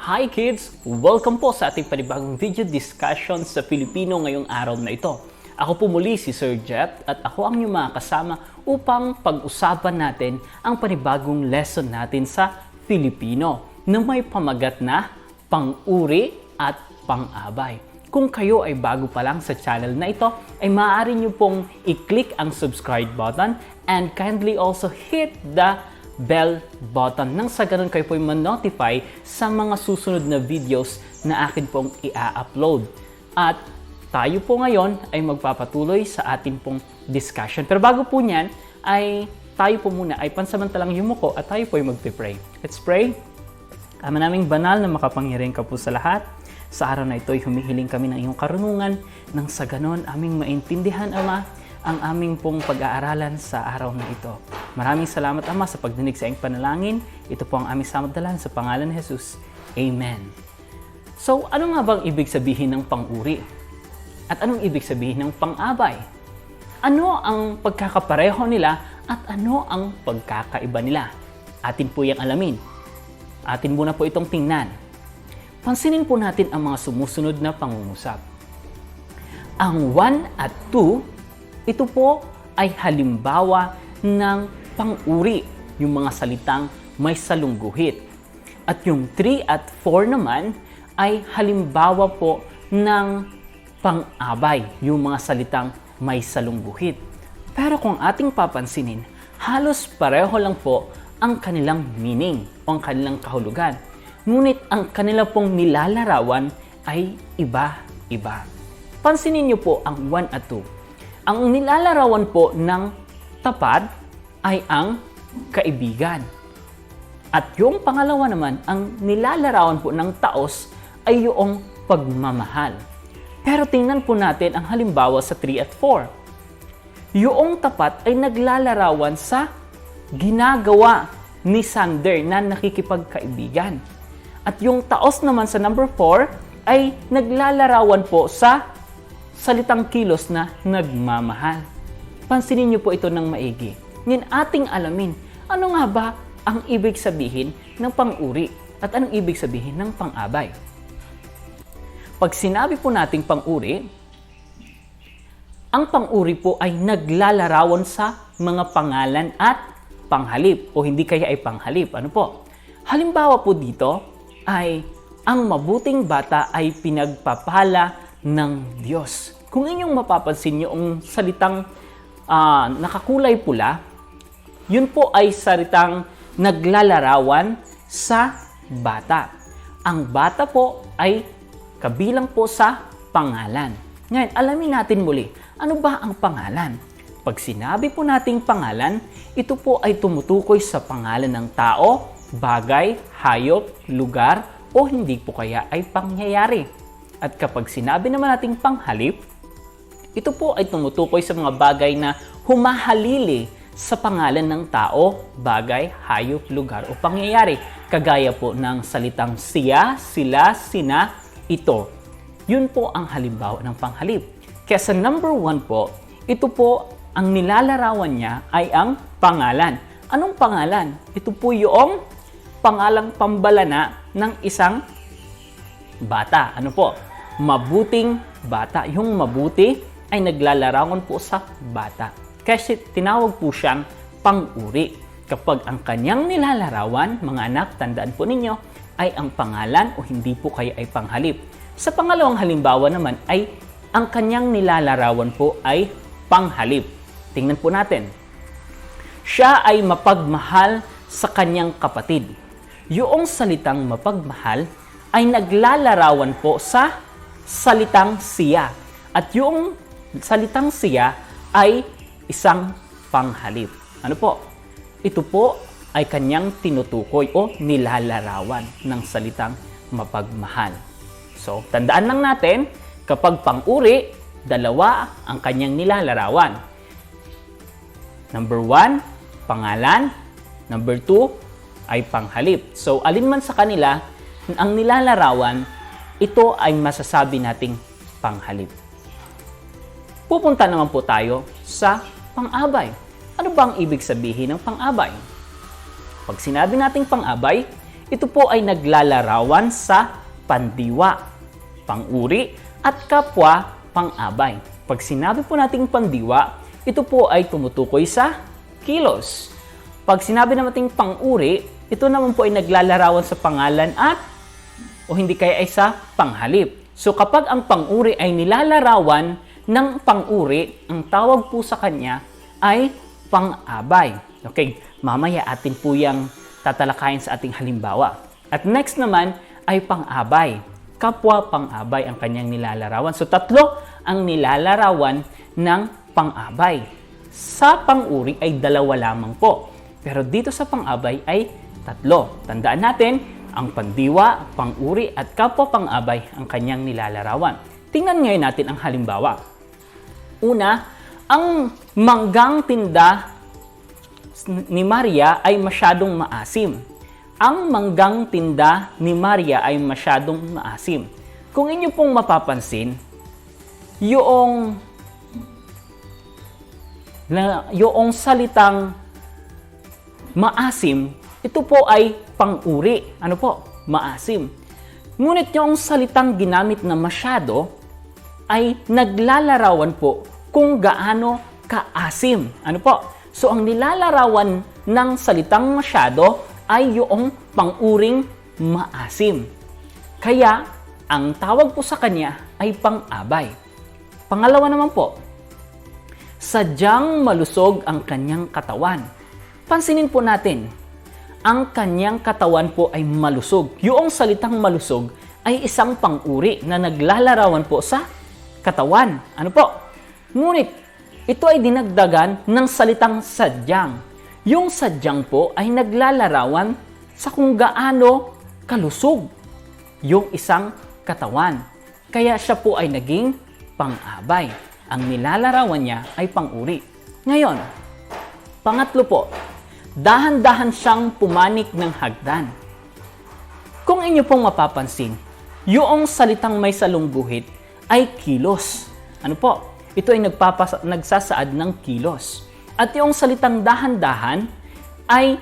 Hi kids! Welcome po sa ating panibagong video discussion sa Filipino ngayong araw na ito. Ako po muli si Sir Jet at ako ang inyong mga kasama upang pag-usapan natin ang panibagong lesson natin sa Filipino na may pamagat na pang-uri at pang-abay. Kung kayo ay bago pa lang sa channel na ito, ay maaari nyo pong i-click ang subscribe button and kindly also hit the bell button nang sa ganun kayo po ma-notify sa mga susunod na videos na akin pong i-upload. At tayo po ngayon ay magpapatuloy sa ating pong discussion. Pero bago po niyan, ay tayo po muna ay pansamantalang yumuko at tayo po ay magpipray. Let's pray. Ama naming banal na makapangyarihan ka po sa lahat. Sa araw na ito ay humihiling kami ng iyong karunungan nang sa ganon aming maintindihan, Ama, ang aming pong pag-aaralan sa araw na ito. Maraming salamat, Ama, sa pagdinig sa iyong panalangin. Ito po ang aming samadalan sa pangalan ni Jesus. Amen. So, ano nga bang ibig sabihin ng pang-uri? At anong ibig sabihin ng pang-abay? Ano ang pagkakapareho nila at ano ang pagkakaiba nila? Atin po yung alamin. Atin muna po itong tingnan. Pansinin po natin ang mga sumusunod na pangungusap. Ang 1 at 2, ito po ay halimbawa ng pang-uri, yung mga salitang may salungguhit. At yung 3 at 4 naman ay halimbawa po ng pang-abay, yung mga salitang may salungguhit. Pero kung ating papansinin, halos pareho lang po ang kanilang meaning o ang kanilang kahulugan. Ngunit ang kanila pong nilalarawan ay iba-iba. Pansinin niyo po ang 1 at 2. Ang nilalarawan po ng tapat ay ang kaibigan. At yung pangalawa naman, ang nilalarawan po ng taos ay yung pagmamahal. Pero tingnan po natin ang halimbawa sa 3 at 4. Yung tapat ay naglalarawan sa ginagawa ni Sander na nakikipagkaibigan. At yung taos naman sa number 4 ay naglalarawan po sa salitang kilos na nagmamahal. Pansinin niyo po ito ng maigi. Ngayon ating alamin, ano nga ba ang ibig sabihin ng pang-uri at anong ibig sabihin ng pang-abay? Pag sinabi po nating pang-uri, ang pang-uri po ay naglalarawan sa mga pangalan at panghalip o hindi kaya ay panghalip. Ano po? Halimbawa po dito ay ang mabuting bata ay pinagpapala ng Diyos. Kung inyong mapapansin nyo ang salitang nakakulay pula, yun po ay salitang naglalarawan sa bata. Ang bata po ay kabilang po sa pangalan. Ngayon, alamin natin muli, ano ba ang pangalan? Pag sinabi po nating pangalan, ito po ay tumutukoy sa pangalan ng tao, bagay, hayop, lugar, o hindi po kaya ay pangyayari. At kapag sinabi naman nating panghalip, ito po ay tumutukoy sa mga bagay na humahalili sa pangalan ng tao, bagay, hayop, lugar, o pangyayari. Kagaya po ng salitang siya, sila, sina, ito. Yun po ang halimbawa ng panghalip. Kaya sa number 1 po, ito po ang nilalarawan niya ay ang pangalan. Anong pangalan? Ito po yung pangalang pambalana ng isang bata. Ano po? Mabuting bata. Yung mabuti ay naglalarawan po sa bata. Kasi tinawag po siyang pang-uri. Kapag ang kanyang nilalarawan, mga anak, tandaan po ninyo, ay ang pangalan o hindi po kaya ay panghalip. Sa pangalawang halimbawa naman ay ang kanyang nilalarawan po ay panghalip. Tingnan po natin. Siya ay mapagmahal sa kanyang kapatid. Yung salitang mapagmahal ay naglalarawan po sa salitang siya. At yung salitang siya ay isang panghalip. Ano po? Ito po ay kanyang tinutukoy o nilalarawan ng salitang mapagmahal. So, tandaan lang natin, kapag pang-uri, dalawa ang kanyang nilalarawan. Number 1, pangalan. Number 2, ay panghalip. So, alin man sa kanila, ang nilalarawan, ito ay masasabi nating panghalip. Pupunta naman po tayo sa pang-abay. Ano bang ibig sabihin ng pang-abay? Pag sinabi nating pang-abay, ito po ay naglalarawan sa pandiwa, pang-uri, at kapwa pang-abay. Pag sinabi po nating pandiwa, ito po ay tumutukoy sa kilos. Pag sinabi nating pang-uri, ito naman po ay naglalarawan sa pangalan at o hindi kaya ay sa panghalip. So kapag ang pang-uri ay nilalarawan ng pang-uri, ang tawag po sa kanya ay pang-abay. Okay, mamaya atin po yung tatalakayin sa ating halimbawa. At next naman ay pang-abay. Kapwa pang-abay ang kanyang nilalarawan. So tatlo ang nilalarawan ng pang-abay. Sa pang-uri ay dalawa lamang po. Pero dito sa pang-abay ay tatlo. Tandaan natin, ang pandiwa, pang-uri at kapwa pang-abay ang kanyang nilalarawan. Tingnan ngayon natin ang halimbawa. Una, ang manggang tinda ni Maria ay masyadong maasim. Ang manggang tinda ni Maria ay masyadong maasim. Kung inyo pong mapapansin, yung salitang maasim, ito po ay pang-uri. Ano po? Maasim. Ngunit yung salitang ginamit na masyado ay naglalarawan po kung gaano kaasim. Ano po? So, ang nilalarawan ng salitang masyado ay yung pang-uring maasim. Kaya, ang tawag po sa kanya ay pang-abay. Pangalawa naman po, sadyang malusog ang kanyang katawan. Pansinin po natin, ang kanyang katawan po ay malusog. Yung salitang malusog ay isang pang-uri na naglalarawan po sa katawan. Ano po? Ngunit, ito ay dinagdagan ng salitang sadyang. Yung sadyang po ay naglalarawan sa kung gaano kalusog yung isang katawan. Kaya siya po ay naging pang-abay. Ang nilalarawan niya ay pang-uri. Ngayon, pangatlo po, dahan-dahan siyang pumanik ng hagdan. Kung inyo pong mapapansin, yung salitang may salungguhit ay kilos. Ano po? Ito ay nagsasaad ng kilos. At yung salitang dahan-dahan ay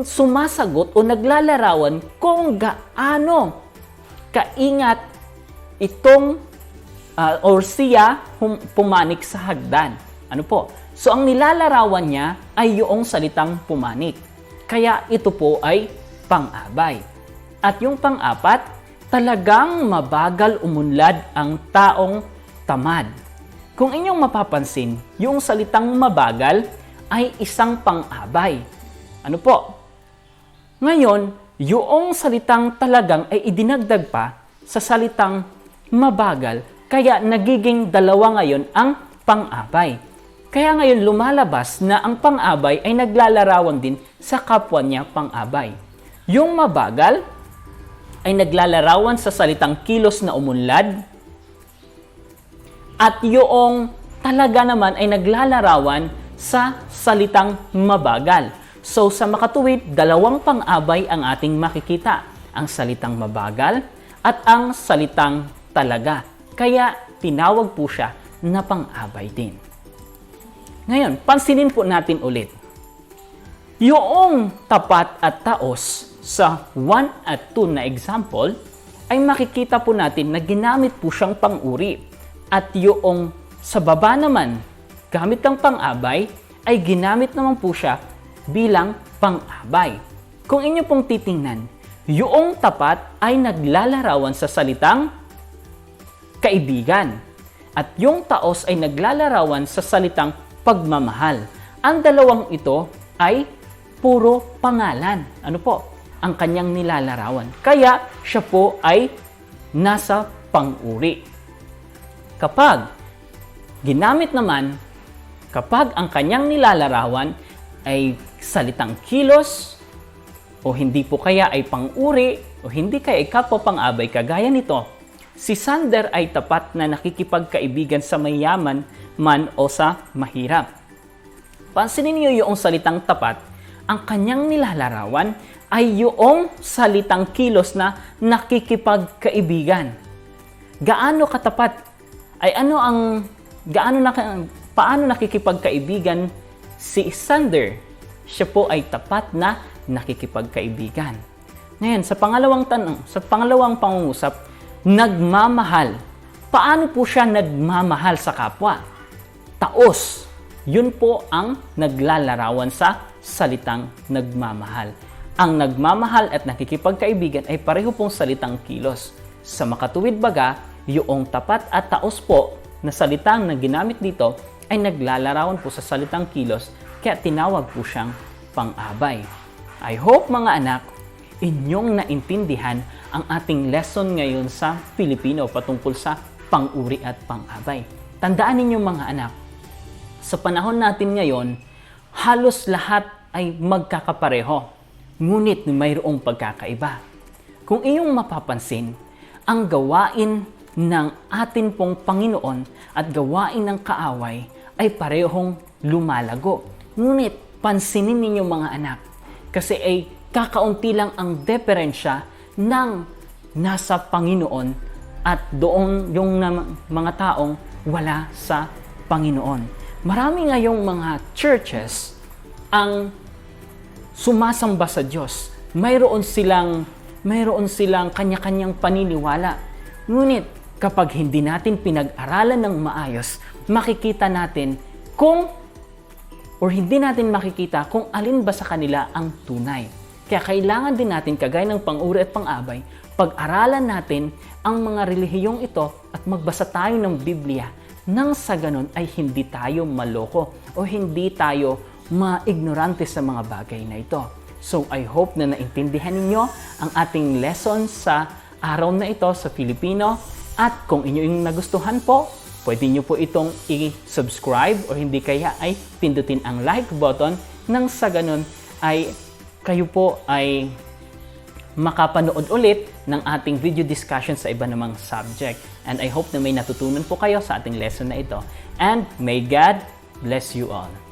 sumasagot o naglalarawan kung gaano kaingat itong or siya pumanik sa hagdan. Ano po? So, ang nilalarawan niya ay yung salitang pumanik. Kaya ito po ay pang-abay. At yung pang-apat, talagang mabagal umunlad ang taong tamad. Kung inyong mapapansin, yung salitang mabagal ay isang pang-abay. Ano po? Ngayon, yung salitang talagang ay idinagdag pa sa salitang mabagal, kaya nagiging dalawa ngayon ang pang-abay. Kaya ngayon lumalabas na ang pang-abay ay naglalarawan din sa kapwa niya pang-abay. Yung mabagal ay naglalarawan sa salitang kilos na umunlad, at yung talaga naman ay naglalarawan sa salitang mabagal. So sa makatuwid, dalawang pang-abay ang ating makikita. Ang salitang mabagal at ang salitang talaga. Kaya tinawag po siya na pang-abay din. Ngayon, pansinin po natin ulit. Yung tapat at taos sa 1 at 2 na example, ay makikita po natin na ginamit po siyang pang-uri. At yung sa baba naman, gamit ng pang-abay, ay ginamit naman po siya bilang pang-abay. Kung inyo pong titingnan, yung tapat ay naglalarawan sa salitang kaibigan. At yung taos ay naglalarawan sa salitang pagmamahal. Ang dalawang ito ay puro pangalan. Ano po? Ang kanyang nilalarawan. Kaya siya po ay nasa pang-uri. Kapag ginamit naman, kapag ang kanyang nilalarawan ay salitang kilos, o hindi po kaya ay pang-uri, o hindi kaya ay kapwa pang-abay kagaya nito, si Sander ay tapat na nakikipagkaibigan sa mayaman man o sa mahirap. Pansinin niyo yung salitang tapat, ang kanyang nilalarawan ay yung salitang kilos na nakikipagkaibigan. Gaano katapat? Ay paano nakikipagkaibigan si Sander? Siya po ay tapat na nakikipagkaibigan. Ngayon, sa pangalawang tanong, sa pangalawang pangungusap, nagmamahal. Paano po siya nagmamahal sa kapwa? Taos. Yun po ang naglalarawan sa salitang nagmamahal. Ang nagmamahal at nakikipagkaibigan ay pareho pong salitang kilos. Sa makatuwid baga, yung tapat at taos po na salitang na ginamit dito ay naglalarawan po sa salitang kilos, kaya tinawag po siyang pang-abay. I hope mga anak, inyong naintindihan ang ating lesson ngayon sa Filipino patungkol sa pang-uri at pang-abay. Tandaan ninyo mga anak, sa panahon natin ngayon, halos lahat ay magkakapareho, ngunit mayroong pagkakaiba. Kung iyong mapapansin, ang gawain ng atin pong Panginoon at gawain ng kaaway ay parehong lumalago. Ngunit pansinin ninyo mga anak, kasi ay kakaunti lang ang diferensya ng nasa Panginoon at doon yung mga taong wala sa Panginoon. Marami ngayong mga churches ang sumasamba sa Diyos. Mayroon silang kanya-kanyang paniniwala. Ngunit kapag hindi natin pinag-aralan ng maayos, makikita natin hindi natin makikita kung alin ba sa kanila ang tunay. Kaya kailangan din natin, kagaya ng pang-uri at pang-abay, pag-aralan natin ang mga relihiyong ito at magbasa tayo ng Biblia nang sa ganun ay hindi tayo maloko o hindi tayo maignorante sa mga bagay na ito. So I hope na naintindihan ninyo ang ating lesson sa araw na ito sa Filipino, at kung inyo yung nagustuhan po, pwede nyo po itong i-subscribe o hindi kaya ay pindutin ang like button nang sa ganun ay kayo po ay makapanood ulit ng ating video discussion sa iba namang subject. And I hope na may natutunan po kayo sa ating lesson na ito. And may God bless you all.